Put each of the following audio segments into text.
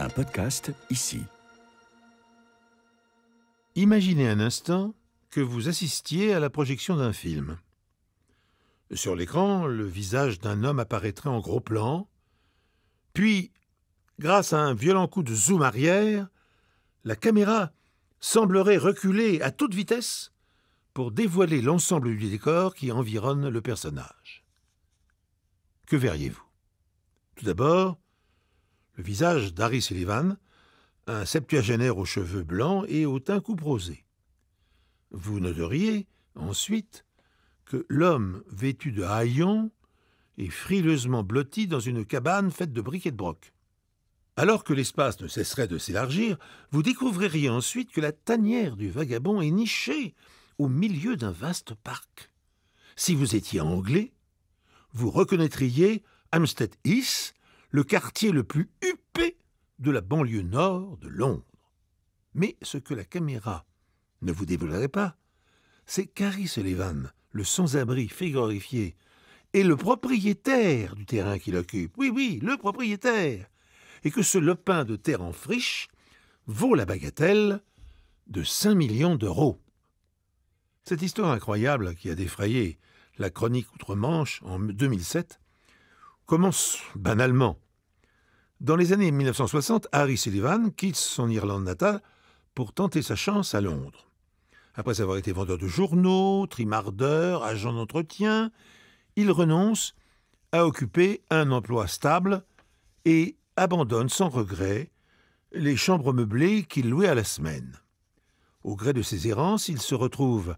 Un podcast ici. Imaginez un instant que vous assistiez à la projection d'un film. Sur l'écran, le visage d'un homme apparaîtrait en gros plan, puis, grâce à un violent coup de zoom arrière, la caméra semblerait reculer à toute vitesse pour dévoiler l'ensemble du décor qui environne le personnage. Que verriez-vous? Tout d'abord, le visage d'Harry Sullivan, un septuagénaire aux cheveux blancs et au teint couperosé. Vous noteriez, ensuite, que l'homme vêtu de haillons est frileusement blotti dans une cabane faite de briques et de broc. Alors que l'espace ne cesserait de s'élargir, vous découvririez ensuite que la tanière du vagabond est nichée au milieu d'un vaste parc. Si vous étiez anglais, vous reconnaîtriez Hampstead Heath, le quartier le plus huppé de la banlieue nord de Londres. Mais ce que la caméra ne vous dévoilerait pas, c'est qu'Harry Sullivan, le sans-abri frigorifié, est le propriétaire du terrain qu'il occupe. Oui, le propriétaire. Et que ce lopin de terre en friche vaut la bagatelle de 5 millions d'euros. Cette histoire incroyable qui a défrayé la chronique outre-Manche en 2007 commence banalement. Dans les années 1960, Harry Sullivan quitte son Irlande natale pour tenter sa chance à Londres. Après avoir été vendeur de journaux, trimardeur, agent d'entretien, il renonce à occuper un emploi stable et abandonne sans regret les chambres meublées qu'il louait à la semaine. Au gré de ses errances, il se retrouve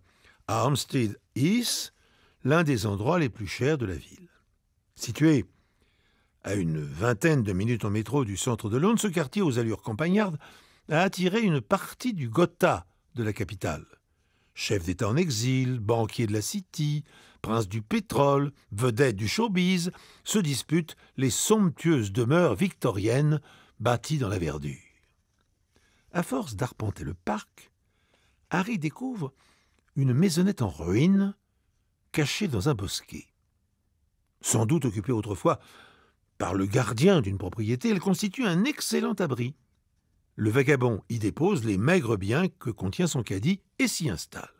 à Hampstead Heath, l'un des endroits les plus chers de la ville. Situé à une vingtaine de minutes en métro du centre de Londres, ce quartier aux allures campagnardes a attiré une partie du Gotha de la capitale. Chef d'État en exil, banquier de la City, prince du pétrole, vedette du showbiz, se disputent les somptueuses demeures victoriennes bâties dans la verdure. À force d'arpenter le parc, Harry découvre une maisonnette en ruine, cachée dans un bosquet. Sans doute occupée autrefois par le gardien d'une propriété, elle constitue un excellent abri. Le vagabond y dépose les maigres biens que contient son caddie et s'y installe.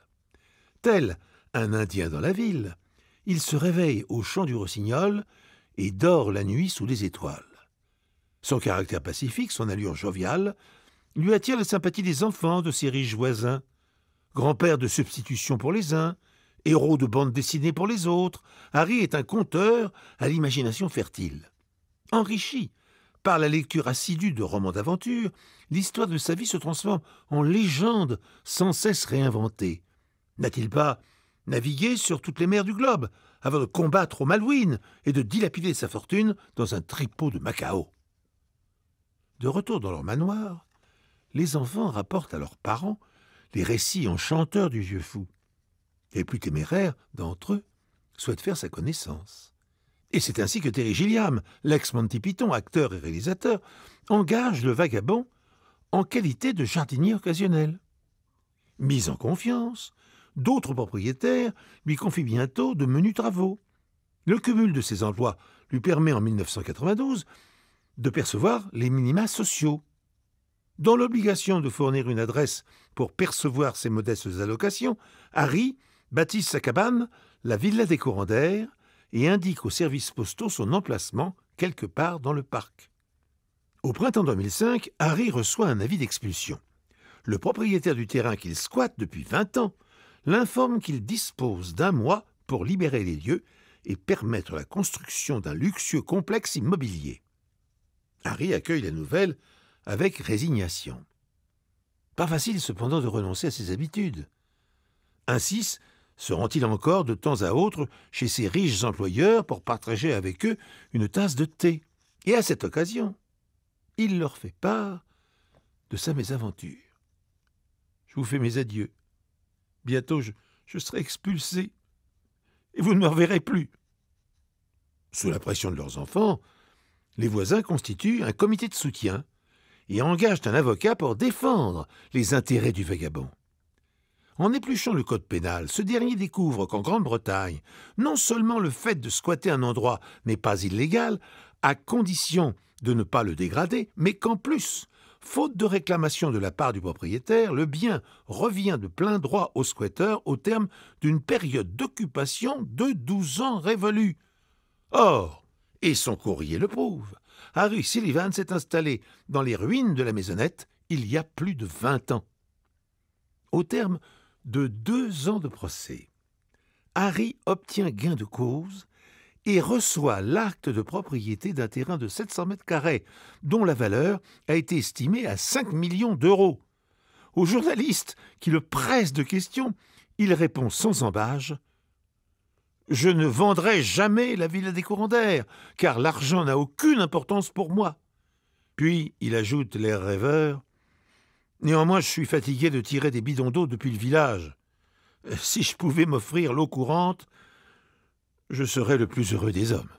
Tel un Indien dans la ville, il se réveille au chant du rossignol et dort la nuit sous les étoiles. Son caractère pacifique, son allure joviale, lui attire la sympathie des enfants de ses riches voisins. Grand-père de substitution pour les uns, héros de bande dessinée pour les autres, Harry est un conteur à l'imagination fertile. Enrichi par la lecture assidue de romans d'aventure, l'histoire de sa vie se transforme en légende sans cesse réinventée. N'a-t-il pas navigué sur toutes les mers du globe avant de combattre au Malouines et de dilapider sa fortune dans un tripot de Macao? De retour dans leur manoir, les enfants rapportent à leurs parents les récits enchanteurs du vieux fou. Les plus téméraires d'entre eux souhaitent faire sa connaissance. Et c'est ainsi que Terry Gilliam, l'ex-Monty Python, acteur et réalisateur, engage le vagabond en qualité de jardinier occasionnel. Mis en confiance, d'autres propriétaires lui confient bientôt de menus travaux. Le cumul de ces emplois lui permet en 1992 de percevoir les minima sociaux. Dans l'obligation de fournir une adresse pour percevoir ces modestes allocations, Harry baptise sa cabane la Villa des Courants d'Air et indique aux services postaux son emplacement quelque part dans le parc. Au printemps 2005, Harry reçoit un avis d'expulsion. Le propriétaire du terrain qu'il squatte depuis 20 ans l'informe qu'il dispose d'1 mois pour libérer les lieux et permettre la construction d'un luxueux complexe immobilier. Harry accueille la nouvelle avec résignation. Pas facile cependant de renoncer à ses habitudes. Ainsi se rend-il encore de temps à autre chez ses riches employeurs pour partager avec eux une tasse de thé. Et à cette occasion, il leur fait part de sa mésaventure. « Je vous fais mes adieux. Bientôt je serai expulsé et vous ne me reverrez plus. » Sous la pression de leurs enfants, les voisins constituent un comité de soutien et engagent un avocat pour défendre les intérêts du vagabond. En épluchant le code pénal, ce dernier découvre qu'en Grande-Bretagne, non seulement le fait de squatter un endroit n'est pas illégal, à condition de ne pas le dégrader, mais qu'en plus, faute de réclamation de la part du propriétaire, le bien revient de plein droit au squatteur au terme d'une période d'occupation de 12 ans révolus. Or, et son courrier le prouve, Harry Sullivan s'est installé dans les ruines de la maisonnette il y a plus de 20 ans. Au terme de 2 ans de procès, Harry obtient gain de cause et reçoit l'acte de propriété d'un terrain de 700 mètres carrés, dont la valeur a été estimée à 5 millions d'euros. Aux journalistes qui le pressent de questions, il répond sans ambages « Je ne vendrai jamais la villa des Courants d'Air, car l'argent n'a aucune importance pour moi. » Puis il ajoute l'air rêveur « Néanmoins, je suis fatigué de tirer des bidons d'eau depuis le village. Si je pouvais m'offrir l'eau courante, je serais le plus heureux des hommes. »